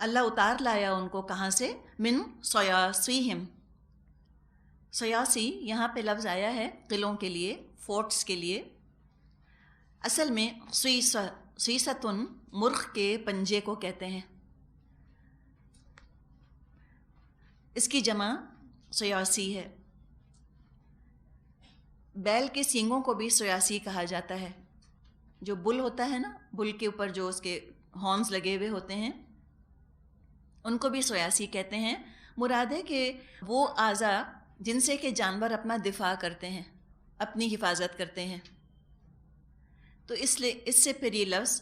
اللہ اتار لایا ان کو کہاں سے؟ من سیاسیہم. سیاسی یہاں پہ لفظ آیا ہے قلعوں کے لیے، فورٹس کے لیے. اصل میں سیستن مرغ کے پنجے کو کہتے ہیں. اس کی جمع سیاسی ہے. بیل کے سینگوں کو بھی سیاسی کہا جاتا ہے. جو بل ہوتا ہے نا، بل کے اوپر جو اس کے ہارنز لگے ہوئے ہوتے ہیں، ان کو بھی سیاسی کہتے ہیں. مراد ہے کہ وہ اعضاء جن سے کہ جانور اپنا دفاع کرتے ہیں، اپنی حفاظت کرتے ہیں. تو اس لیے اس سے پھر یہ لفظ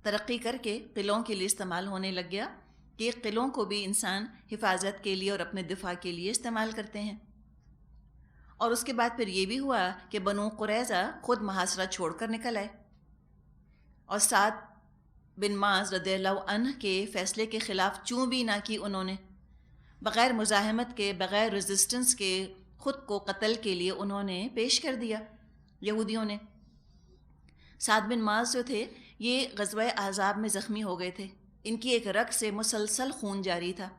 ترقی کر کے قلعوں کے لیے استعمال ہونے لگ گیا کہ قلعوں کو بھی انسان حفاظت کے لیے اور اپنے دفاع کے لیے استعمال کرتے ہیں. اور اس کے بعد پھر یہ بھی ہوا کہ بنو قریظہ خود محاصرہ چھوڑ کر نکل آئے، اور سعد بن معاذ رضی اللہ عنہ کے فیصلے کے خلاف چوں بھی نہ کی انہوں نے. بغیر مزاحمت کے، بغیر ریزسٹنس کے خود کو قتل کے لیے انہوں نے پیش کر دیا یہودیوں نے. سعد بن معاذ جو تھے یہ غزوہ احزاب میں زخمی ہو گئے تھے. ان کی ایک رگ سے مسلسل خون جاری تھا.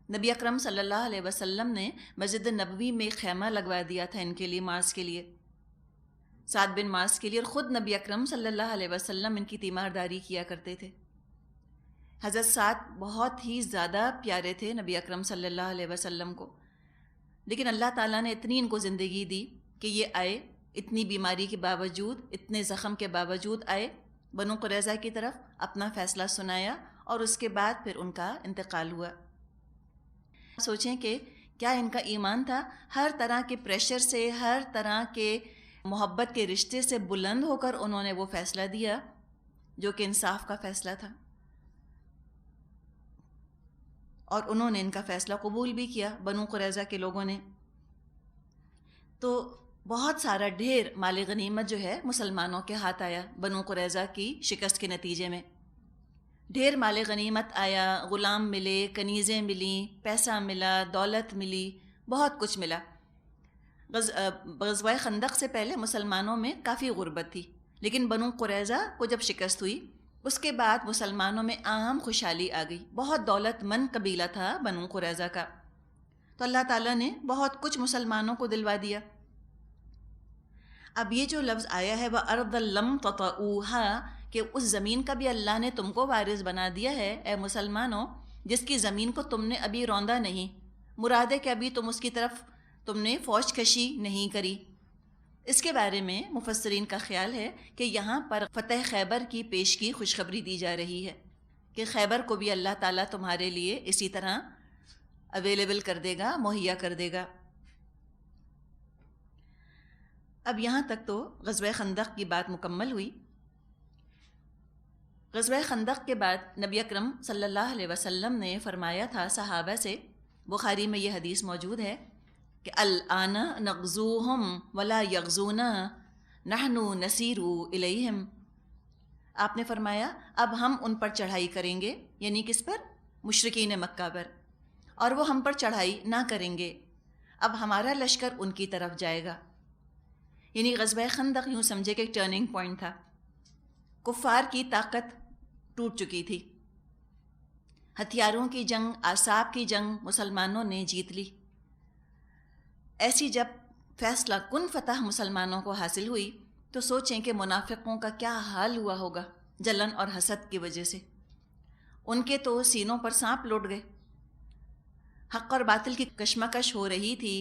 نبی اکرم صلی اللہ علیہ وسلم نے مسجد نبوی میں ایک خیمہ لگوا دیا تھا ان کے لیے، معاذ کے لیے، سعد بن معاذ کے لیے. اور خود نبی اکرم صلی اللہ علیہ وسلم ان کی تیمارداری کیا کرتے تھے. حضرت سعد بہت ہی زیادہ پیارے تھے نبی اکرم صلی اللہ علیہ وسلم کو، لیکن اللہ تعالیٰ نے اتنی ان کو زندگی دی کہ یہ آئے، اتنی بیماری کے باوجود، اتنے زخم کے باوجود آئے بنو قریظہ کی طرف، اپنا فیصلہ سنایا، اور اس کے بعد پھر ان کا انتقال ہوا. سوچیں کہ کیا ان کا ایمان تھا. ہر طرح کے پریشر سے، ہر طرح کے محبت کے رشتے سے بلند ہو کر انہوں نے وہ فیصلہ دیا جو کہ انصاف کا فیصلہ تھا، اور انہوں نے ان کا فیصلہ قبول بھی کیا بنو قریظہ کے لوگوں نے. تو بہت سارا ڈھیر مال غنیمت جو ہے مسلمانوں کے ہاتھ آیا بنو قریظہ کی شکست کے نتیجے میں. ڈھیر مال غنیمت آیا، غلام ملے، کنیزیں ملیں، پیسہ ملا، دولت ملی، بہت کچھ ملا. غزوہ خندق سے پہلے مسلمانوں میں کافی غربت تھی، لیکن بنو قریظہ کو جب شکست ہوئی اس کے بعد مسلمانوں میں عام خوشحالی آ گئی. بہت دولت مند قبیلہ تھا بنو قریظہ کا. تو اللہ تعالیٰ نے بہت کچھ مسلمانوں کو دلوا دیا. اب یہ جو لفظ آیا ہے وَأَرْضًا لَمْ تَطَئُوهَا، کہ اس زمین کا بھی اللہ نے تم کو وارث بنا دیا ہے اے مسلمانوں، جس کی زمین کو تم نے ابھی روندا نہیں. مراد ہے کہ ابھی تم اس کی طرف تم نے فوج کشی نہیں کری. اس کے بارے میں مفسرین کا خیال ہے کہ یہاں پر فتح خیبر کی پیش کی خوشخبری دی جا رہی ہے کہ خیبر کو بھی اللہ تعالیٰ تمہارے لیے اسی طرح اویلیبل کر دے گا، مہیا کر دے گا. اب یہاں تک تو غزوہ خندق کی بات مکمل ہوئی. غزوہ خندق کے بعد نبی اکرم صلی اللہ علیہ وسلم نے فرمایا تھا صحابہ سے، بخاری میں یہ حدیث موجود ہے کہ الآن نغزوہم ولا یغزونا نحن نسیر الیہم. آپ نے فرمایا اب ہم ان پر چڑھائی کریں گے، یعنی کس پر؟ مشرکین مکہ پر، اور وہ ہم پر چڑھائی نہ کریں گے. اب ہمارا لشکر ان کی طرف جائے گا. یعنی غزوہ خندق یوں سمجھے کہ ایک ٹرننگ پوائنٹ تھا. کفار کی طاقت ٹوٹ چکی تھی، ہتھیاروں کی جنگ، اعصاب کی جنگ مسلمانوں نے جیت لی. ایسی جب فیصلہ کن فتح مسلمانوں کو حاصل ہوئی تو سوچیں کہ منافقوں کا کیا حال ہوا ہوگا جلن اور حسد کی وجہ سے. ان کے تو سینوں پر سانپ لوٹ گئے. حق اور باطل کی کشمکش ہو رہی تھی،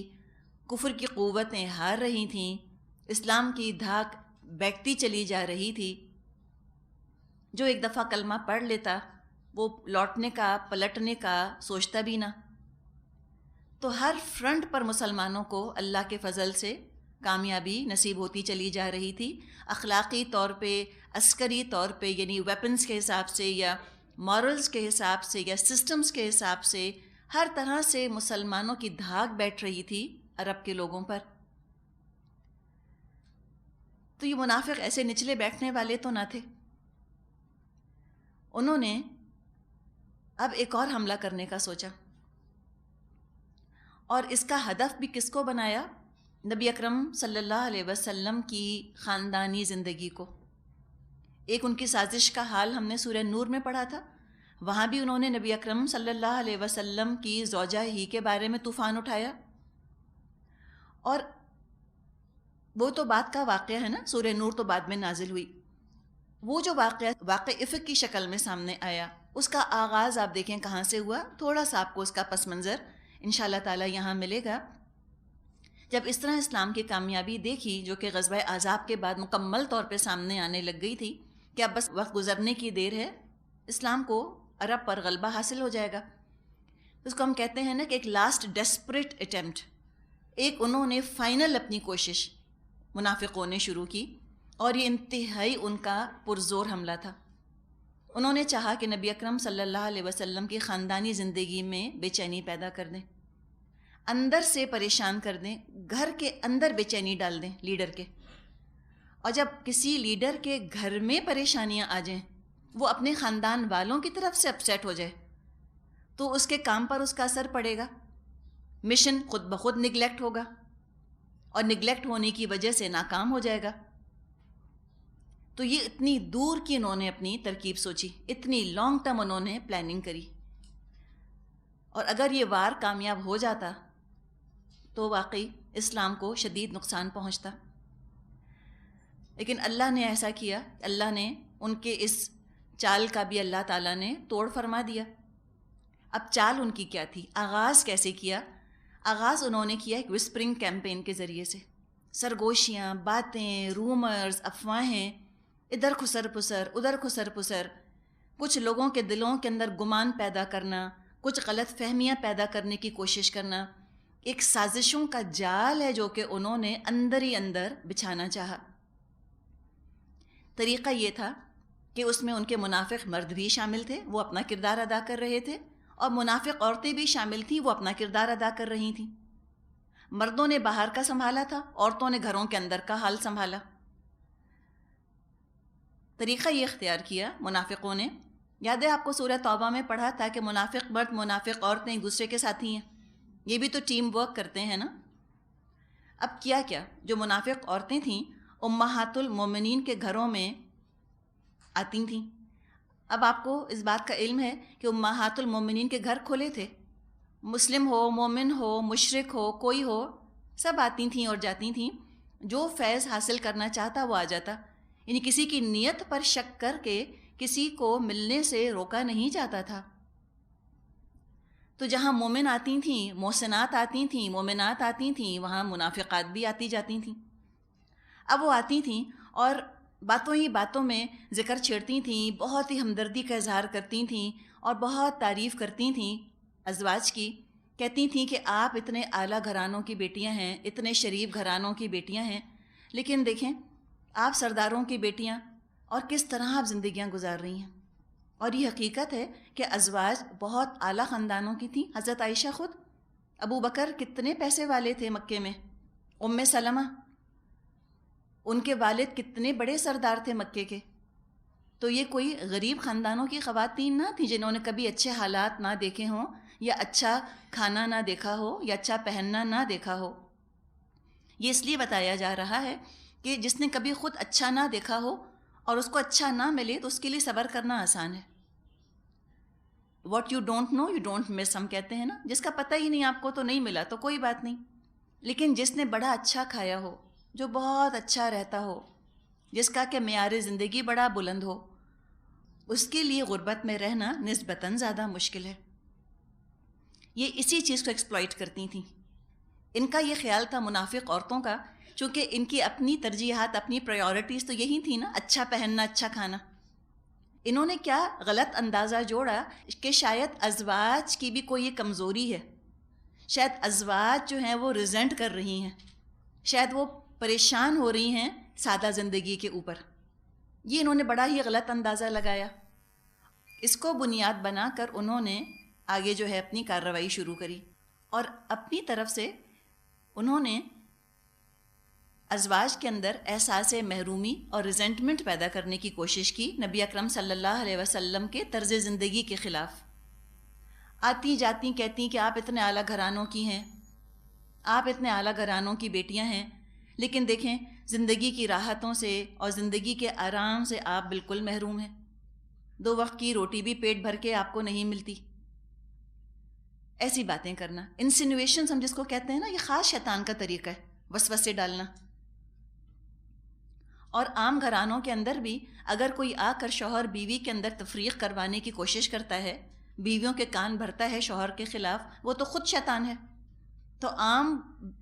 کفر کی قوتیں ہار رہی تھیں، اسلام کی دھاک بیٹھتی چلی جا رہی تھی. جو ایک دفعہ کلمہ پڑھ لیتا وہ لوٹنے کا، پلٹنے کا سوچتا بھی نہ. تو ہر فرنٹ پر مسلمانوں کو اللہ کے فضل سے کامیابی نصیب ہوتی چلی جا رہی تھی. اخلاقی طور پہ، عسکری طور پہ، یعنی ویپنز کے حساب سے یا مورلز کے حساب سے یا سسٹمز کے حساب سے ہر طرح سے مسلمانوں کی دھاک بیٹھ رہی تھی عرب کے لوگوں پر. تو یہ منافق ایسے نچلے بیٹھنے والے تو نہ تھے. انہوں نے اب ایک اور حملہ کرنے کا سوچا، اور اس کا ہدف بھی کس کو بنایا؟ نبی اکرم صلی اللہ علیہ وسلم کی خاندانی زندگی کو. ایک ان کی سازش کا حال ہم نے سورہ نور میں پڑھا تھا، وہاں بھی انہوں نے نبی اکرم صلی اللہ علیہ وسلم کی زوجہ ہی کے بارے میں طوفان اٹھایا. اور وہ تو بات کا واقعہ ہے نا، سورہ نور تو بعد میں نازل ہوئی. وہ جو واقع افق کی شکل میں سامنے آیا، اس کا آغاز آپ دیکھیں کہاں سے ہوا. تھوڑا سا آپ کو اس کا پس منظر انشاءاللہ تعالی یہاں ملے گا. جب اس طرح اسلام کی کامیابی دیکھی، جو کہ غزوہ احزاب کے بعد مکمل طور پہ سامنے آنے لگ گئی تھی کہ اب بس وقت گزرنے کی دیر ہے، اسلام کو عرب پر غلبہ حاصل ہو جائے گا. اس کو ہم کہتے ہیں نا کہ ایک لاسٹ ڈیسپریٹ اٹیمپٹ، ایک انہوں نے فائنل اپنی کوشش منافقوں نے شروع کی، اور یہ انتہائی ان کا پرزور حملہ تھا. انہوں نے چاہا کہ نبی اکرم صلی اللہ علیہ وسلم کی خاندانی زندگی میں بے چینی پیدا کر دیں، اندر سے پریشان کر دیں، گھر کے اندر بے چینی ڈال دیں لیڈر کے. اور جب کسی لیڈر کے گھر میں پریشانیاں آ جائیں، وہ اپنے خاندان والوں کی طرف سے اپسیٹ ہو جائے، تو اس کے کام پر اس کا اثر پڑے گا. مشن خود بخود نگلیکٹ ہوگا، اور نگلیکٹ ہونے کی وجہ سے ناکام ہو جائے گا. تو یہ اتنی دور کی انہوں نے اپنی ترکیب سوچی، اتنی لانگ ٹرم انہوں نے پلاننگ کری. اور اگر یہ وار کامیاب ہو جاتا تو واقعی اسلام کو شدید نقصان پہنچتا. لیکن اللہ نے ایسا کیا، اللہ نے ان کے اس چال کا بھی اللہ تعالیٰ نے توڑ فرما دیا. اب چال ان کی کیا تھی؟ آغاز کیسے کیا؟ آغاز انہوں نے کیا ایک وسپرنگ کیمپین کے ذریعے سے. سرگوشیاں، باتیں، رومرز، افواہیں، ادھر خسر پسر ادھر خسر پسر، کچھ لوگوں کے دلوں کے اندر گمان پیدا کرنا، کچھ غلط فہمیاں پیدا کرنے کی کوشش کرنا. ایک سازشوں کا جال ہے جو کہ انہوں نے اندر ہی اندر بچھانا چاہا. طریقہ یہ تھا کہ اس میں ان کے منافق مرد بھی شامل تھے، وہ اپنا کردار ادا کر رہے تھے، اور منافق عورتیں بھی شامل تھیں، وہ اپنا کردار ادا کر رہی تھیں. مردوں نے باہر کا سنبھالا تھا، عورتوں نے گھروں کے اندر کا حال سنبھالا. طریقہ یہ اختیار کیا منافقوں نے. یاد ہے آپ کو سورہ توبہ میں پڑھا تھا کہ منافق مرد منافق عورتیں ایک دوسرے کے ساتھی ہیں، یہ بھی تو ٹیم ورک کرتے ہیں نا. اب کیا جو منافق عورتیں تھیں امہات المومنین کے گھروں میں آتی تھیں. اب آپ کو اس بات کا علم ہے کہ امہات المومنین کے گھر کھلے تھے، مسلم ہو، مومن ہو، مشرک ہو، کوئی ہو، سب آتی تھیں اور جاتی تھیں. جو فیض حاصل کرنا چاہتا وہ آ جاتا. یعنی کسی کی نیت پر شک کر کے کسی کو ملنے سے روکا نہیں جاتا تھا. تو جہاں مومن آتی تھیں، محسنات آتی تھیں، مومنات آتی تھیں، وہاں منافقات بھی آتی جاتی تھیں. اب وہ آتی تھیں اور باتوں ہی باتوں میں ذکر چھیڑتی تھیں، بہت ہی ہمدردی کا اظہار کرتی تھیں اور بہت تعریف کرتی تھیں ازواج کی. کہتی تھیں کہ آپ اتنے اعلیٰ گھرانوں کی بیٹیاں ہیں، اتنے شریف گھرانوں کی بیٹیاں ہیں، لیکن دیکھیں آپ سرداروں کی بیٹیاں اور کس طرح آپ زندگیاں گزار رہی ہیں. اور یہ حقیقت ہے کہ ازواج بہت اعلیٰ خاندانوں کی تھیں. حضرت عائشہ خود، ابو بکر کتنے پیسے والے تھے مکے میں، ام سلمہ ان کے والد کتنے بڑے سردار تھے مکے کے. تو یہ کوئی غریب خاندانوں کی خواتین نہ تھیں جنہوں نے کبھی اچھے حالات نہ دیکھے ہوں، یا اچھا کھانا نہ دیکھا ہو، یا اچھا پہننا نہ دیکھا ہو. یہ اس لیے بتایا جا رہا ہے کہ جس نے کبھی خود اچھا نہ دیکھا ہو اور اس کو اچھا نہ ملے تو اس کے لیے صبر کرنا آسان ہے. What you don't know you don't miss, ہم کہتے ہیں نا، جس کا پتہ ہی نہیں آپ کو تو نہیں ملا تو کوئی بات نہیں. لیکن جس نے بڑا اچھا کھایا ہو، جو بہت اچھا رہتا ہو، جس کا کہ معیار زندگی بڑا بلند ہو، اس کے لیے غربت میں رہنا نسبتاً زیادہ مشکل ہے. یہ اسی چیز کو ایکسپلائٹ کرتی تھیں. ان کا یہ خیال تھا منافق عورتوں کا، چونکہ ان کی اپنی ترجیحات، اپنی پرائیورٹیز تو یہی تھی نا، اچھا پہننا، اچھا کھانا. انہوں نے کیا غلط اندازہ جوڑا کہ شاید ازواج کی بھی کوئی کمزوری ہے، شاید ازواج جو ہیں وہ ریزنٹ کر رہی ہیں، شاید وہ پریشان ہو رہی ہیں سادہ زندگی کے اوپر. یہ انہوں نے بڑا ہی غلط اندازہ لگایا. اس کو بنیاد بنا کر انہوں نے آگے جو ہے اپنی کارروائی شروع کری، اور اپنی طرف سے انہوں نے ازواج کے اندر احساس محرومی اور ریزنٹمنٹ پیدا کرنے کی کوشش کی نبی اکرم صلی اللہ علیہ وسلم کے طرز زندگی کے خلاف. آتی جاتی کہتی کہ آپ اتنے اعلیٰ گھرانوں کی ہیں، آپ اتنے اعلیٰ گھرانوں کی بیٹیاں ہیں، لیکن دیکھیں زندگی کی راحتوں سے اور زندگی کے آرام سے آپ بالکل محروم ہیں. 2 وقت کی روٹی بھی پیٹ بھر کے آپ کو نہیں ملتی. ایسی باتیں کرنا، انسینویشنز ہم جس کو کہتے ہیں نا، یہ خاص شیطان کا طریقہ ہے، وسوسے ڈالنا. اور عام گھرانوں کے اندر بھی اگر کوئی آ کر شوہر بیوی کے اندر تفریق کروانے کی کوشش کرتا ہے، بیویوں کے کان بھرتا ہے شوہر کے خلاف، وہ تو خود شیطان ہے. تو عام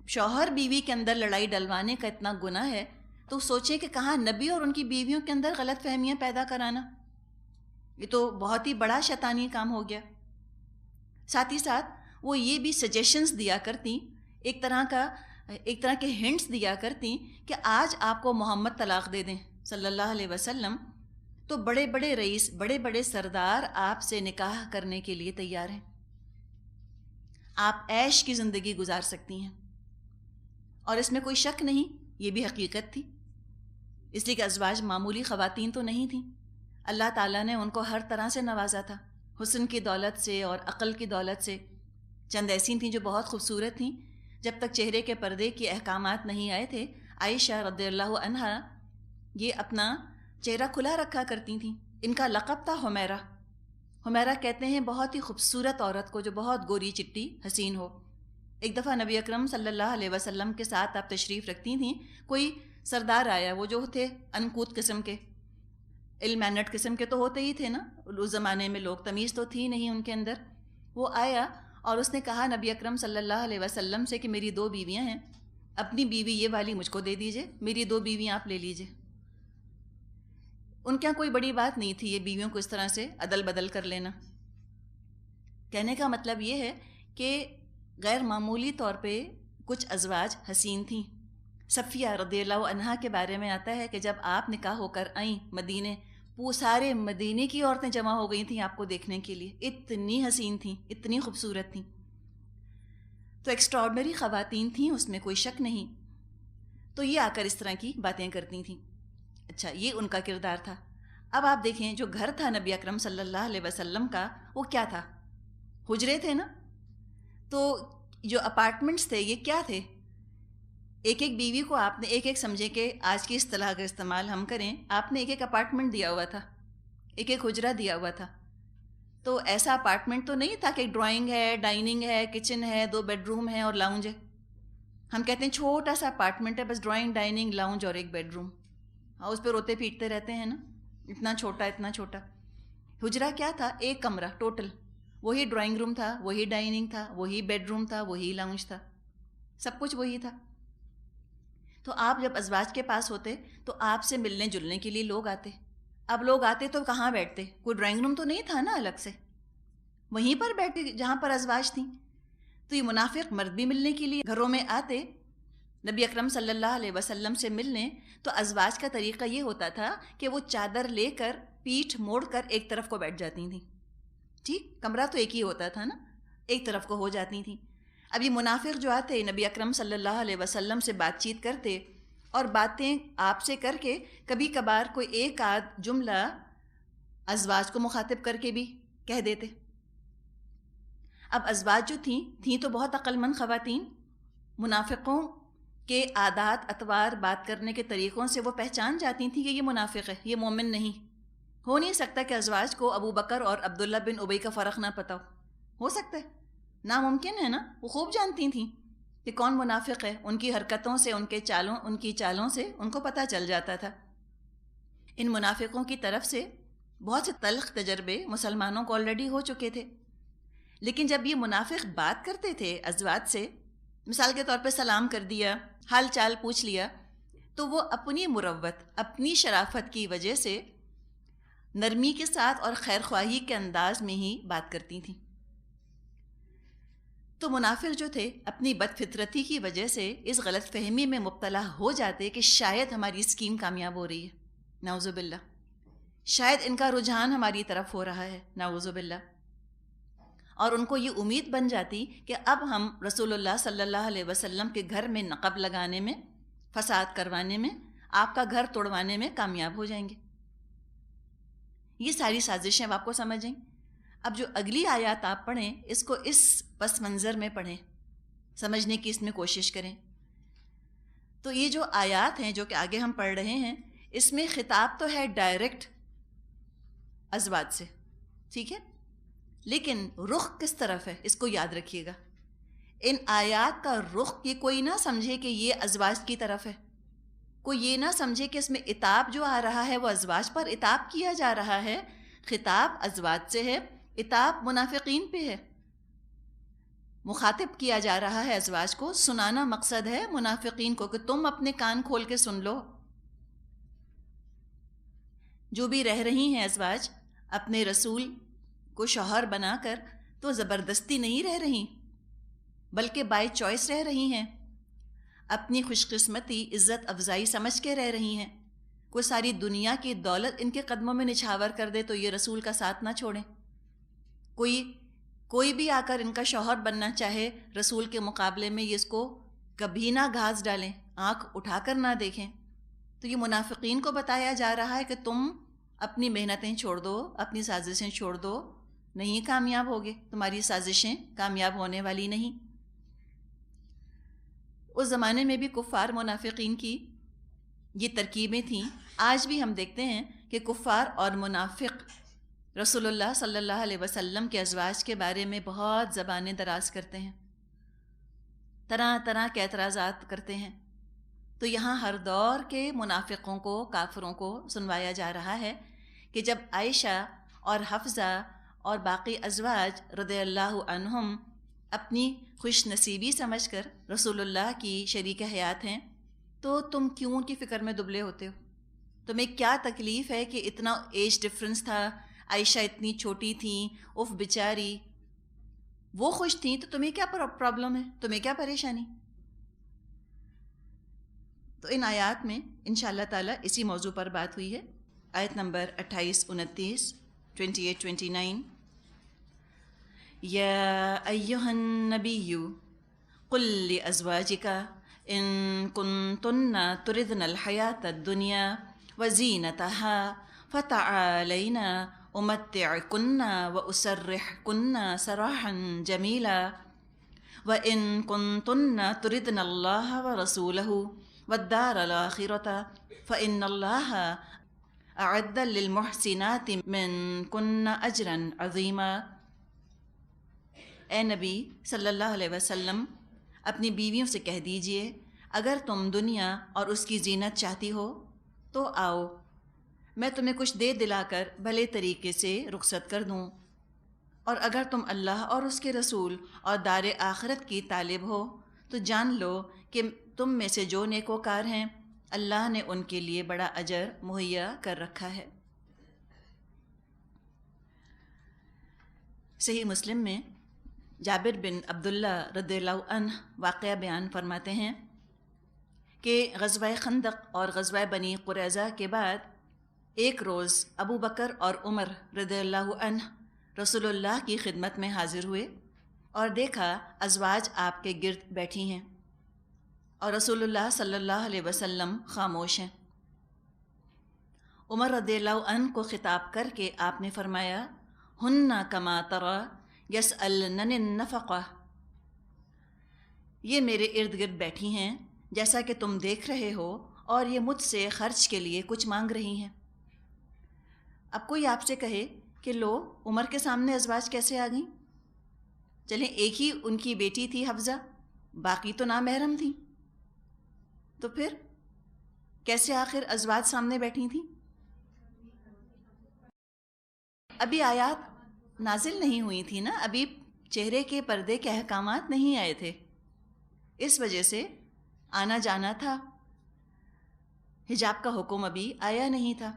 شوہر بیوی کے اندر لڑائی ڈلوانے کا اتنا گناہ ہے، تو سوچیں کہ کہاں نبی اور ان کی بیویوں کے اندر غلط فہمیاں پیدا کرانا. یہ تو بہت ہی بڑا شیطانی کام ہو گیا. ساتھ ہی ساتھ وہ یہ بھی سجیشنز دیا کرتی، ایک طرح کے ہنٹس دیا کرتی کہ آج آپ کو محمد طلاق دے دیں صلی اللہ علیہ وسلم تو بڑے بڑے رئیس، بڑے بڑے سردار آپ سے نکاح کرنے کے لیے تیار ہیں، آپ عیش کی زندگی گزار سکتی ہیں. اور اس میں کوئی شک نہیں، یہ بھی حقیقت تھی، اس لیے کہ ازواج معمولی خواتین تو نہیں تھیں. اللہ تعالیٰ نے ان کو ہر طرح سے نوازا تھا، حسن کی دولت سے اور عقل کی دولت سے. چند ایسی تھیں جو بہت خوبصورت تھیں. جب تک چہرے کے پردے کے احکامات نہیں آئے تھے، عائشہ رضی اللہ عنہا یہ اپنا چہرہ کھلا رکھا کرتی تھیں. ان کا لقب تھا حمیرہ. حمیرہ کہتے ہیں بہت ہی خوبصورت عورت کو جو بہت گوری چٹی حسین ہو. ایک دفعہ نبی اکرم صلی اللہ علیہ وسلم کے ساتھ آپ تشریف رکھتی تھیں، کوئی سردار آیا، وہ جو تھے انکوت قسم کے، علم مینٹ قسم کے تو ہوتے ہی تھے نا اس زمانے میں، لوگ تمیز تو تھی نہیں ان کے اندر. وہ آیا اور اس نے کہا نبی اکرم صلی اللہ علیہ وسلم سے کہ میری 2 بیویاں ہیں، اپنی بیوی یہ والی مجھ کو دے دیجئے، میری 2 بیویاں آپ لے لیجئے. ان کے یہاں کوئی بڑی بات نہیں تھی یہ بیویوں کو اس طرح سے عدل بدل کر لینا. کہنے کا مطلب یہ ہے کہ غیر معمولی طور پہ کچھ ازواج حسین تھیں. صفیہ رضی اللہ عنہا کے بارے میں آتا ہے کہ جب آپ نکاح ہو کر آئیں مدینے، وہ سارے مدینے کی عورتیں جمع ہو گئی تھیں آپ کو دیکھنے کے لیے. اتنی حسین تھیں، اتنی خوبصورت تھیں. تو ایکسٹراڈنری خواتین تھیں، اس میں کوئی شک نہیں. تو یہ آ کر اس طرح کی باتیں کرتی تھیں. اچھا، یہ ان کا کردار تھا. اب آپ دیکھیں جو گھر تھا نبی اکرم صلی اللہ علیہ وسلم کا، وہ کیا تھا؟ حجرے تھے نا. تو جو اپارٹمنٹس تھے یہ کیا تھے؟ ایک ایک بیوی کو آپ نے ایک سمجھے کہ آج کی اصطلاح کا استعمال ہم کریں، آپ نے ایک اپارٹمنٹ دیا ہوا تھا، ایک حجرہ دیا ہوا تھا. تو ایسا اپارٹمنٹ تو نہیں تھا کہ ڈرائنگ ہے، ڈائننگ ہے، کچن ہے، 2 بیڈ روم ہے اور لاؤنج ہے. ہم کہتے ہیں چھوٹا سا اپارٹمنٹ ہے، بس ڈرائنگ، ڈائننگ، لاؤنج اور 1 بیڈ روم. اور اس پہ روتے پیٹتے رہتے ہیں نا، اتنا چھوٹا اتنا چھوٹا. حجرہ کیا تھا؟ 1 کمرہ ٹوٹل. وہی ڈرائنگ روم تھا، وہی ڈائننگ تھا، وہی بیڈ روم تھا، وہی لاؤنج تھا، سب کچھ وہی تھا. تو آپ جب ازواج کے پاس ہوتے تو آپ سے ملنے جلنے کے لیے لوگ آتے. اب لوگ آتے تو کہاں بیٹھتے؟ کوئی ڈرائنگ روم تو نہیں تھا نا الگ سے، وہیں پر بیٹھتے جہاں پر ازواج تھیں. تو یہ منافق مرد بھی ملنے کے لیے گھروں میں آتے نبی اکرم صلی اللہ علیہ وسلم سے ملنے. تو ازواج کا طریقہ یہ ہوتا تھا کہ وہ چادر لے کر پیٹھ موڑ کر ایک طرف کو بیٹھ جاتی تھیں. ٹھیک، کمرہ تو ایک ہی ہوتا تھا نا، ایک طرف کو ہو جاتی تھیں. اب یہ منافق جو آتے نبی اکرم صلی اللہ علیہ وسلم سے بات چیت کرتے اور باتیں آپ سے کر کے کبھی کبھار کوئی ایک آدھ جملہ ازواج کو مخاطب کر کے بھی کہہ دیتے. اب ازواج جو تھیں تو بہت عقل مند خواتین. منافقوں کے عادات، اطوار، بات کرنے کے طریقوں سے وہ پہچان جاتی تھیں کہ یہ منافق ہے، یہ مومن نہیں. ہو نہیں سکتا کہ ازواج کو ابو بکر اور عبداللہ بن ابی کا فرق نہ پتہ ہو سکتا ہے؟ ناممکن ہے نا. وہ خوب جانتی تھیں کہ کون منافق ہے. ان کی حرکتوں سے، ان کی چالوں سے ان کو پتہ چل جاتا تھا. ان منافقوں کی طرف سے بہت سے تلخ تجربے مسلمانوں کو آلریڈی ہو چکے تھے. لیکن جب یہ منافق بات کرتے تھے ازواج سے، مثال کے طور پہ سلام کر دیا، حال چال پوچھ لیا، تو وہ اپنی مروت، اپنی شرافت کی وجہ سے نرمی کے ساتھ اور خیر خواہی کے انداز میں ہی بات کرتی تھیں. تو منافق جو تھے اپنی بد فطرتی کی وجہ سے اس غلط فہمی میں مبتلا ہو جاتے کہ شاید ہماری اسکیم کامیاب ہو رہی ہے، نعوذ باللہ، شاید ان کا رجحان ہماری طرف ہو رہا ہے، نعوذ باللہ. اور ان کو یہ امید بن جاتی کہ اب ہم رسول اللہ صلی اللہ علیہ وسلم کے گھر میں نقب لگانے میں، فساد کروانے میں، آپ کا گھر توڑوانے میں کامیاب ہو جائیں گے. یہ ساری سازشیں آپ کو سمجھیں. اب جو اگلی آیات آپ پڑھیں اس کو اس پس منظر میں پڑھیں، سمجھنے کی اس میں کوشش کریں. تو یہ جو آیات ہیں جو کہ آگے ہم پڑھ رہے ہیں، اس میں خطاب تو ہے ڈائریکٹ ازواج سے، ٹھیک ہے، لیکن رخ کس طرف ہے اس کو یاد رکھیے گا. ان آیات کا رخ یہ کوئی نہ سمجھے کہ یہ ازواج کی طرف ہے، کوئی یہ نہ سمجھے کہ اس میں عتاب جو آ رہا ہے وہ ازواج پر عتاب کیا جا رہا ہے. خطاب ازواج سے ہے، عتاب منافقین پہ ہے. مخاطب کیا جا رہا ہے ازواج کو، سنانا مقصد ہے منافقین کو کہ تم اپنے کان کھول کے سن لو. جو بھی رہ رہی ہیں ازواج اپنے رسول کو شوہر بنا کر، تو زبردستی نہیں رہ رہی بلکہ بائی چوائس رہ رہی ہیں، اپنی خوش قسمتی عزت افزائی سمجھ کے رہ رہی ہیں. کوئی ساری دنیا کی دولت ان کے قدموں میں نچھاور کر دے تو یہ رسول کا ساتھ نہ چھوڑیں. کوئی بھی آ کر ان کا شوہر بننا چاہے رسول کے مقابلے میں، یہ اس کو کبھی نہ گھاس ڈالیں، آنکھ اٹھا کر نہ دیکھیں. تو یہ منافقین کو بتایا جا رہا ہے کہ تم اپنی محنتیں چھوڑ دو، اپنی سازشیں چھوڑ دو، نہیں کامیاب ہوگے، تمہاری سازشیں کامیاب ہونے والی نہیں. اس زمانے میں بھی کفار منافقین کی یہ ترکیبیں تھیں. آج بھی ہم دیکھتے ہیں کہ کفار اور منافق رسول اللہ صلی اللہ علیہ وسلم کے ازواج کے بارے میں بہت زبانیں دراز کرتے ہیں، طرح طرح کے اعتراضات کرتے ہیں. تو یہاں ہر دور کے منافقوں کو، کافروں کو سنوایا جا رہا ہے کہ جب عائشہ اور حفصہ اور باقی ازواج رضی اللہ عنہم اپنی خوش نصیبی سمجھ کر رسول اللہ کی شریک حیات ہیں، تو تم کیوں ان کی فکر میں دبلے ہوتے ہو؟ تمہیں کیا تکلیف ہے کہ اتنا ایج ڈفرنس تھا، عائشہ اتنی چھوٹی تھیں، اف بیچاری، وہ خوش تھیں، تو تمہیں کیا پرابلم ہے، تمہیں کیا پریشانی؟ تو ان آیات میں انشاءاللہ تعالیٰ اسی موضوع پر بات ہوئی ہے. آیت نمبر 28 29 28 29. یا ایہا النبی قل لأزواجک ان کنتن تردن الحیاة الدنیا وزینتها فتعالین امتعکن واسرحکن سراحا جمیلا وان کنتن تردن اللہ ورسولہ والدار الآخرة فإن الله أعد للمحسنات منكن أجرا عظيما. اے نبی صلی اللہ علیہ وسلم اپنی بیویوں سے کہہ دیجئے اگر تم دنیا اور اس کی زینت چاہتی ہو تو آؤ، میں تمہیں کچھ دے دلا کر بھلے طریقے سے رخصت کر دوں، اور اگر تم اللہ اور اس کے رسول اور دار آخرت کی طالب ہو تو جان لو کہ تم میں سے جو نیکوکار ہیں اللہ نے ان کے لیے بڑا اجر مہیا کر رکھا ہے. صحیح مسلم میں جابر بن عبداللہ رضی اللہ عنہ واقعہ بیان فرماتے ہیں کہ غزوہ خندق اور غزوہ بنی قریظہ کے بعد ایک روز ابو بکر اور عمر رضی اللہ عنہ رسول اللہ کی خدمت میں حاضر ہوئے اور دیکھا ازواج آپ کے گرد بیٹھی ہیں اور رسول اللہ صلی اللہ علیہ وسلم خاموش ہیں. عمر رضی اللہ عنہ کو خطاب کر کے آپ نے فرمایا ہن کما ترى یسألنن النفقہ، یہ میرے ارد گرد بیٹھی ہیں جیسا کہ تم دیکھ رہے ہو، اور یہ مجھ سے خرچ کے لیے کچھ مانگ رہی ہیں. اب کوئی آپ سے کہے کہ لو عمر کے سامنے ازواج کیسے آ گئیں؟ چلیں ایک ہی ان کی بیٹی تھی حفصہ، باقی تو نامحرم تھیں، تو پھر کیسے آخر ازواج سامنے بیٹھی تھیں؟ ابھی آیات نازل نہیں ہوئی تھی نا، ابھی چہرے کے پردے کے احکامات نہیں آئے تھے، اس وجہ سے آنا جانا تھا، حجاب کا حکم ابھی آیا نہیں تھا.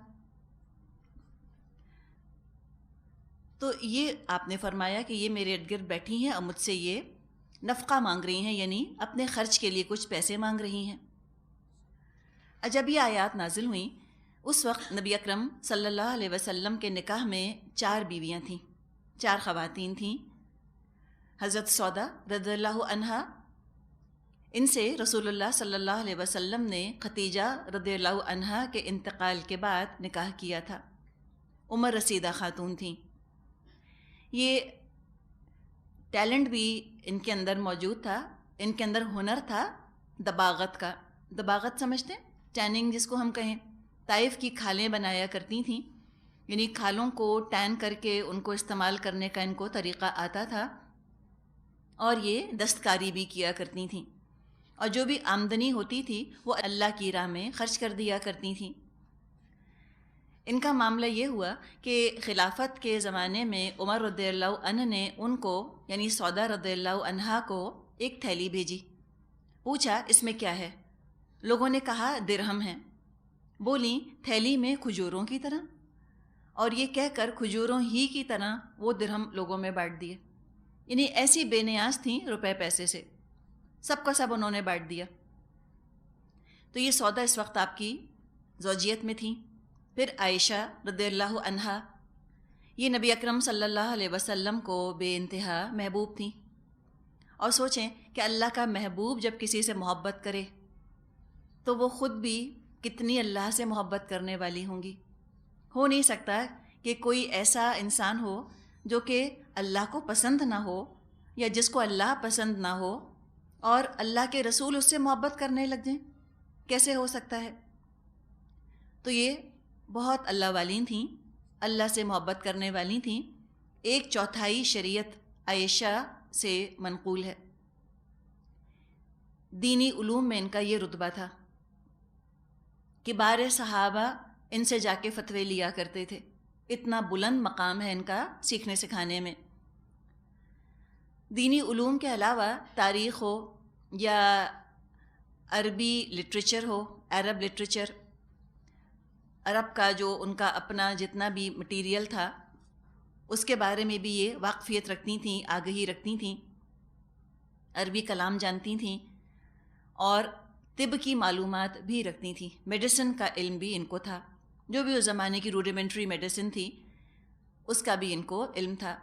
تو یہ آپ نے فرمایا کہ یہ میرے ارد گرد بیٹھی ہیں اور مجھ سے یہ نفقہ مانگ رہی ہیں، یعنی اپنے خرچ کے لیے کچھ پیسے مانگ رہی ہیں. جب یہ آیات نازل ہوئیں اس وقت نبی اکرم صلی اللہ علیہ وسلم کے نکاح میں 4 بیویاں تھیں، 4 خواتین تھیں. حضرت سودا رضی اللہ عنہا، ان سے رسول اللہ صلی اللہ علیہ وسلم نے ختیجہ رضی اللہ عنہا کے انتقال کے بعد نکاح کیا تھا. عمر رسیدہ خاتون تھیں. یہ ٹیلنٹ بھی ان کے اندر موجود تھا، ان کے اندر ہنر تھا دباغت کا. دباغت سمجھتے ہیں؟ ٹیننگ جس کو ہم کہیں. طائف کی کھالیں بنایا کرتی تھیں، یعنی کھالوں کو ٹین کر کے ان کو استعمال کرنے کا ان کو طریقہ آتا تھا، اور یہ دستکاری بھی کیا کرتی تھیں، اور جو بھی آمدنی ہوتی تھی وہ اللہ کی راہ میں خرچ کر دیا کرتی تھیں۔ ان کا معاملہ یہ ہوا کہ خلافت کے زمانے میں عمر رضی اللہ عنہ نے ان کو یعنی سودا رضی اللہ عنہا کو ایک تھیلی بھیجی، پوچھا اس میں کیا ہے؟ لوگوں نے کہا درہم ہے۔ بولیں تھیلی میں کھجوروں کی طرح، اور یہ کہہ کر کھجوروں ہی کی طرح وہ درہم لوگوں میں بانٹ دیے، یعنی ایسی بے نیاز تھیں روپے پیسے سے، سب کا سب انہوں نے بانٹ دیا۔ تو یہ سودا اس وقت آپ کی زوجیت میں تھیں۔ پھر عائشہ رضی اللہ عنہا، یہ نبی اکرم صلی اللہ علیہ وسلم کو بے انتہا محبوب تھیں، اور سوچیں کہ اللہ کا محبوب جب کسی سے محبت کرے تو وہ خود بھی کتنی اللہ سے محبت کرنے والی ہوں گی۔ ہو نہیں سکتا کہ کوئی ایسا انسان ہو جو کہ اللہ کو پسند نہ ہو، یا جس کو اللہ پسند نہ ہو اور اللہ کے رسول اس سے محبت کرنے لگ جائیں، کیسے ہو سکتا ہے؟ تو یہ بہت اللہ والین تھیں، اللہ سے محبت کرنے والی تھیں۔ 1/4 شریعت عائشہ سے منقول ہے۔ دینی علوم میں ان کا یہ رتبہ تھا کہ بار صحابہ ان سے جا کے فتوے لیا کرتے تھے، اتنا بلند مقام ہے ان کا سیکھنے سکھانے میں۔ دینی علوم کے علاوہ تاریخ ہو یا عربی لٹریچر ہو، عرب لٹریچر، عرب کا جو ان کا اپنا جتنا بھی مٹیریل تھا اس کے بارے میں بھی یہ واقفیت رکھتی تھیں، آگہی رکھتی تھیں، عربی کلام جانتی تھیں، اور طب کی معلومات بھی رکھتی تھیں۔ میڈیسن کا علم بھی ان کو تھا، جو بھی اس زمانے کی روڈیمنٹری میڈیسن تھی اس کا بھی ان کو علم تھا۔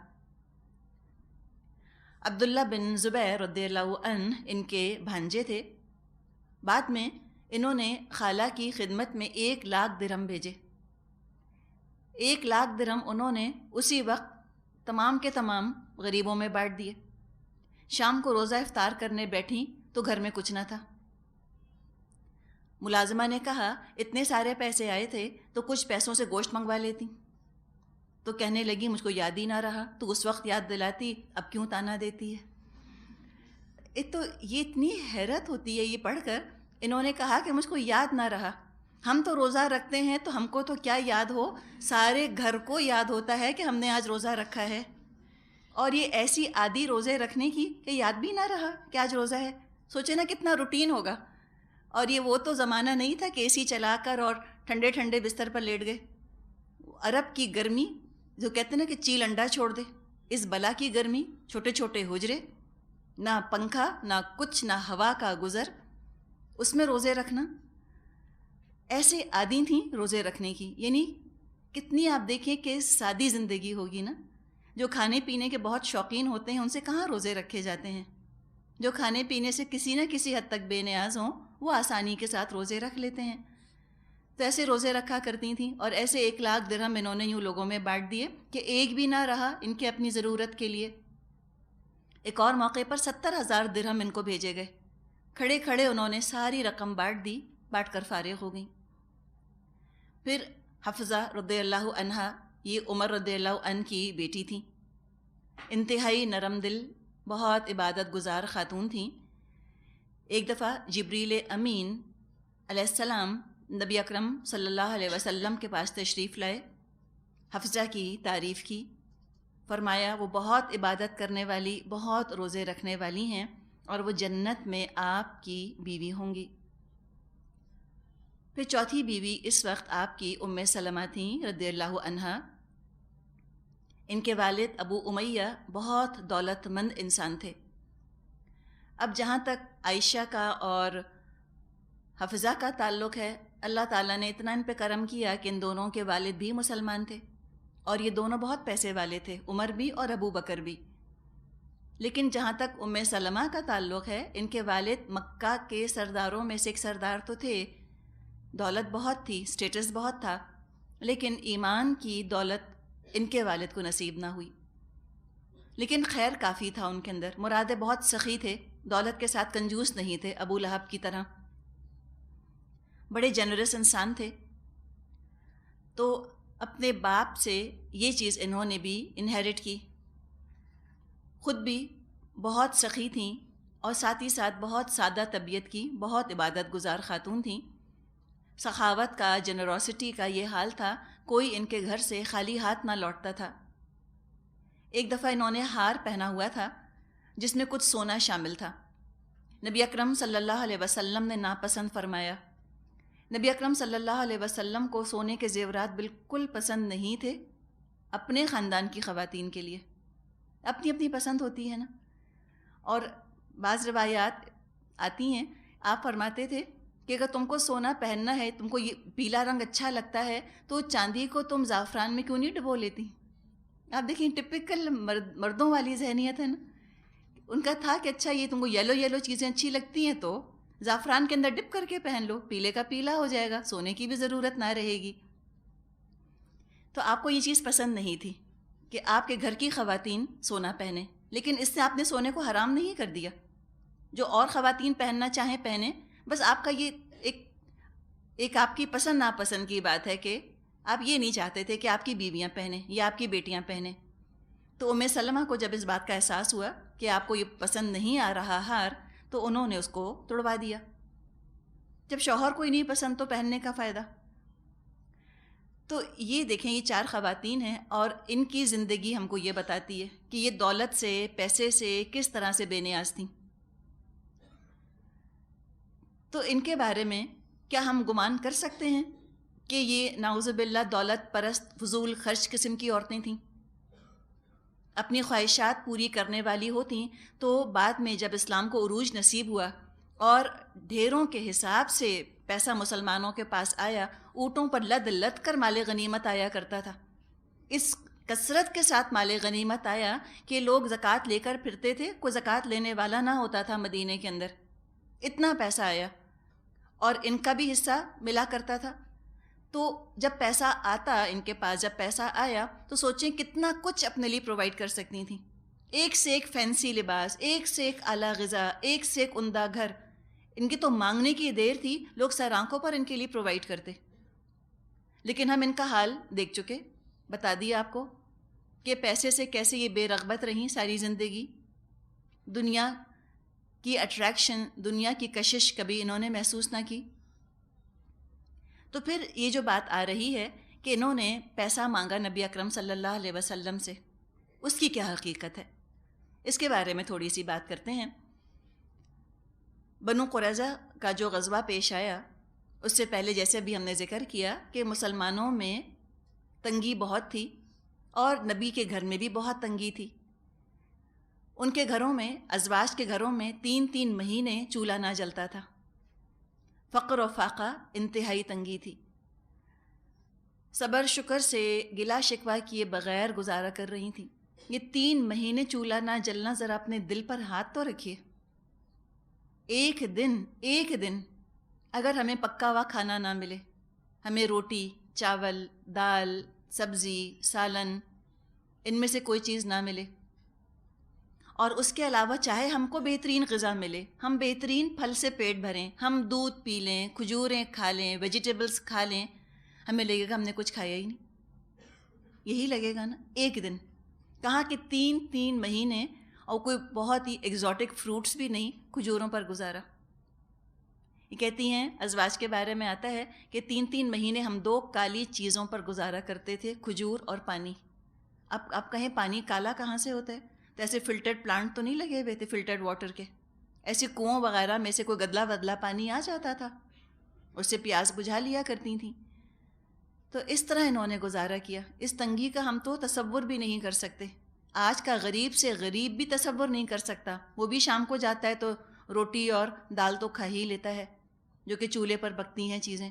عبداللہ بن زبیر رضی اللہ عنہ ان کے بھانجے تھے۔ بعد میں انہوں نے خالہ کی خدمت میں 1 لاکھ درہم بھیجے۔ 1 لاکھ درہم انہوں نے اسی وقت تمام کے تمام غریبوں میں بانٹ دیے۔ شام کو روزہ افطار کرنے بیٹھیں تو گھر میں کچھ نہ تھا۔ ملازمہ نے کہا اتنے سارے پیسے آئے تھے تو کچھ پیسوں سے گوشت منگوا لیتی۔ تو کہنے لگی مجھ کو یاد ہی نہ رہا، تو اس وقت یاد دلاتی، اب کیوں تانا دیتی ہے؟ تو یہ اتنی حیرت ہوتی ہے یہ پڑھ کر۔ انہوں نے کہا کہ مجھ کو یاد نہ رہا، ہم تو روزہ رکھتے ہیں تو ہم کو تو کیا یاد ہو، سارے گھر کو یاد ہوتا ہے کہ ہم نے آج روزہ رکھا ہے، اور یہ ایسی عادی روزے رکھنے کی کہ یاد بھی نہ رہا کہ آج روزہ ہے۔ سوچے نا کتنا روٹین ہوگا۔ اور یہ وہ تو زمانہ نہیں تھا کہ اے سی چلا کر اور ٹھنڈے ٹھنڈے بستر پر لیٹ گئے۔ عرب کی گرمی جو کہتے ہیں نا کہ چیل انڈا چھوڑ دے، اس بلا کی گرمی، چھوٹے چھوٹے حجرے، نہ پنکھا نہ کچھ، نہ ہوا کا گزر، اس میں روزے رکھنا، ایسے عادی تھیں روزے رکھنے کی۔ یعنی کتنی آپ دیکھیں کہ سادی زندگی ہوگی نا۔ جو کھانے پینے کے بہت شوقین ہوتے ہیں ان سے کہاں روزے رکھے جاتے ہیں؟ جو کھانے پینے سے کسی نہ کسی حد تک بے نیاز ہوں وہ آسانی کے ساتھ روزے رکھ لیتے ہیں۔ تو ایسے روزے رکھا کرتی تھیں، اور ایسے 1 لاکھ درہم انہوں نے یوں لوگوں میں بانٹ دیے کہ ایک بھی نہ رہا ان کے اپنی ضرورت کے لیے۔ ایک اور موقع پر 70,000 درہم ان کو بھیجے گئے۔ کھڑے کھڑے انہوں نے ساری رقم بانٹ دی، بانٹ کر فارغ ہو گئیں۔ پھر حفصہ رضی اللہ عنہا، یہ عمر رضی اللہ عنہ کی بیٹی تھیں، انتہائی نرم دل، بہت عبادت گزار خاتون تھیں۔ ایک دفعہ جبریل امین علیہ السلام نبی اکرم صلی اللہ علیہ وسلم کے پاس تشریف لائے، حفصہ کی تعریف کی، فرمایا وہ بہت عبادت کرنے والی، بہت روزے رکھنے والی ہیں، اور وہ جنت میں آپ کی بیوی ہوں گی۔ پھر چوتھی بیوی اس وقت آپ کی ام سلمہ تھیں رضی اللہ عنہا۔ ان کے والد ابو امیہ بہت دولت مند انسان تھے۔ اب جہاں تک عائشہ کا اور حفصہ کا تعلق ہے، اللہ تعالیٰ نے اتنا ان پہ کرم کیا کہ ان دونوں کے والد بھی مسلمان تھے، اور یہ دونوں بہت پیسے والے تھے، عمر بھی اور ابو بکر بھی۔ لیکن جہاں تک ام سلمہ کا تعلق ہے، ان کے والد مکہ کے سرداروں میں سے ایک سردار تو تھے، دولت بہت تھی، سٹیٹس بہت تھا، لیکن ایمان کی دولت ان کے والد کو نصیب نہ ہوئی۔ لیکن خیر کافی تھا ان کے اندر، مراد بہت سخی تھے، دولت کے ساتھ کنجوس نہیں تھے ابو لہب کی طرح، بڑے جنرس انسان تھے۔ تو اپنے باپ سے یہ چیز انہوں نے بھی انہیرٹ کی. خود بھی بہت سخی تھیں اور ساتھ ہی ساتھ بہت سادہ طبیعت کی، بہت عبادت گزار خاتون تھیں. سخاوت کا، جنروسٹی کا یہ حال تھا، کوئی ان کے گھر سے خالی ہاتھ نہ لوٹتا تھا. ایک دفعہ انہوں نے ہار پہنا ہوا تھا جس میں کچھ سونا شامل تھا. نبی اکرم صلی اللہ علیہ وسلم نے ناپسند فرمایا. نبی اکرم صلی اللہ علیہ وسلم کو سونے کے زیورات بالکل پسند نہیں تھے. اپنے خاندان کی خواتین کے لیے اپنی اپنی پسند ہوتی ہے نا. اور بعض روایات آتی ہیں، آپ فرماتے تھے کہ اگر تم کو سونا پہننا ہے، تم کو یہ پیلا رنگ اچھا لگتا ہے، تو چاندی کو تم زعفران میں کیوں نہیں ڈبو لیتی؟ آپ دیکھیں ٹپکل مردوں والی ذہنیت ہے نا. ان کا تھا کہ اچھا یہ تم کو یلو چیزیں اچھی لگتی ہیں تو زعفران کے اندر ڈپ کر کے پہن لو، پیلے کا پیلا ہو جائے گا، سونے کی بھی ضرورت نہ رہے گی. تو آپ کو یہ چیز پسند نہیں تھی کہ آپ کے گھر کی خواتین سونا پہنیں، لیکن اس سے آپ نے سونے کو حرام نہیں کر دیا. جو اور خواتین پہننا چاہیں پہنیں، بس آپ کا یہ ایک آپ کی پسند ناپسند کی بات ہے کہ آپ یہ نہیں چاہتے تھے کہ آپ کی بیویاں پہنیں یا آپ کی بیٹیاں پہنیں. تو ام سلمہ کو جب اس بات کا احساس ہوا کہ آپ کو یہ پسند نہیں آ رہا ہار، تو انہوں نے اس کو توڑوا دیا. جب شوہر کو ہی نہیں پسند تو پہننے کا فائدہ. تو یہ دیکھیں، یہ 4 خواتین ہیں اور ان کی زندگی ہم کو یہ بتاتی ہے کہ یہ دولت سے، پیسے سے کس طرح سے بے نیاز تھیں. تو ان کے بارے میں کیا ہم گمان کر سکتے ہیں کہ یہ نعوذ باللہ دولت پرست، فضول خرچ قسم کی عورتیں تھیں؟ اپنی خواہشات پوری کرنے والی ہوتیں تو بعد میں جب اسلام کو عروج نصیب ہوا اور ڈھیروں کے حساب سے پیسہ مسلمانوں کے پاس آیا، اونٹوں پر لد لد کر مال غنیمت آیا کرتا تھا. اس کثرت کے ساتھ مال غنیمت آیا کہ لوگ زکوٰۃ لے کر پھرتے تھے، کوئی زکوٰۃ لینے والا نہ ہوتا تھا مدینے کے اندر. اتنا پیسہ آیا اور ان کا بھی حصہ ملا کرتا تھا. تو جب پیسہ آتا ان کے پاس، جب پیسہ آیا تو سوچیں کتنا کچھ اپنے لیے پرووائڈ کر سکتی تھیں. ایک سے ایک فینسی لباس، ایک سے ایک اعلیٰ غذا، ایک سے ایک عمدہ گھر. ان کی تو مانگنے کی دیر تھی، لوگ سر آنکھوں پر ان کے لیے پرووائڈ کرتے. لیکن ہم ان کا حال دیکھ چکے، بتا دیا آپ کو کہ پیسے سے کیسے یہ بے رغبت رہیں ساری زندگی. دنیا کی اٹریکشن، دنیا کی کشش کبھی انہوں نے محسوس نہ کی. تو پھر یہ جو بات آ رہی ہے کہ انہوں نے پیسہ مانگا نبی اکرم صلی اللہ علیہ وسلم سے، اس کی کیا حقیقت ہے؟ اس کے بارے میں تھوڑی سی بات کرتے ہیں. بنو قریظہ کا جو غزوہ پیش آیا، اس سے پہلے جیسے بھی ہم نے ذکر کیا کہ مسلمانوں میں تنگی بہت تھی اور نبی کے گھر میں بھی بہت تنگی تھی. ان کے گھروں میں، ازواج کے گھروں میں 3 مہینے چولہا نہ جلتا تھا. فقر و فاقہ، انتہائی تنگی تھی. صبر شکر سے گلا شکوہ کیے بغیر گزارا کر رہی تھیں. یہ 3 مہینے چولہا نہ جلنا، ذرا اپنے دل پر ہاتھ تو رکھیے. ایک دن اگر ہمیں پکا ہوا کھانا نہ ملے، ہمیں روٹی، چاول، دال، سبزی، سالن، ان میں سے کوئی چیز نہ ملے، اور اس کے علاوہ چاہے ہم کو بہترین غذا ملے، ہم بہترین پھل سے پیٹ بھریں، ہم دودھ پی لیں، کھجوریں کھا لیں، ویجیٹیبلز کھا لیں، ہمیں لگے گا ہم نے کچھ کھایا ہی نہیں. یہی لگے گا نا. ایک دن کہاں کہ 3 مہینے، اور کوئی بہت ہی ایگزوٹک فروٹس بھی نہیں، کھجوروں پر گزارا. یہ کہتی ہیں، ازواج کے بارے میں آتا ہے کہ 3 مہینے ہم 2 کالی چیزوں پر گزارا کرتے تھے، کھجور اور پانی. اب کہیں پانی کالا کہاں سے ہوتا ہے؟ تو ایسے فلٹرڈ پلانٹ تو نہیں لگے ہوئے تھے فلٹرڈ واٹر کے، ایسے کنووں وغیرہ میں سے کوئی گدلا ودلا پانی آ جاتا تھا، اس سے پیاس بجھا لیا کرتی تھیں. تو اس طرح انہوں نے گزارا کیا. اس تنگی کا ہم تو تصور بھی نہیں کر سکتے. آج کا غریب سے غریب بھی تصور نہیں کر سکتا. وہ بھی شام کو جاتا ہے تو روٹی اور دال تو کھا ہی لیتا ہے، جو کہ چولہے پر پکتی ہیں چیزیں.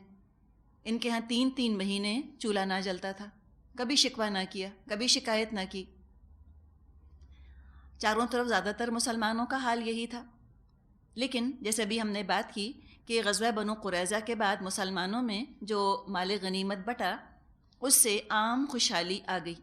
ان کے ہاں 3 مہینے چولہا نہ جلتا تھا. کبھی شکوہ نہ کیا، کبھی شکایت نہ کی. چاروں طرف زیادہ تر مسلمانوں کا حال یہی تھا. لیکن جیسے ابھی ہم نے بات کی کہ غزوہ بنو قریظہ کے بعد مسلمانوں میں جو مال غنیمت بٹا، اس سے عام خوشحالی آ گئی.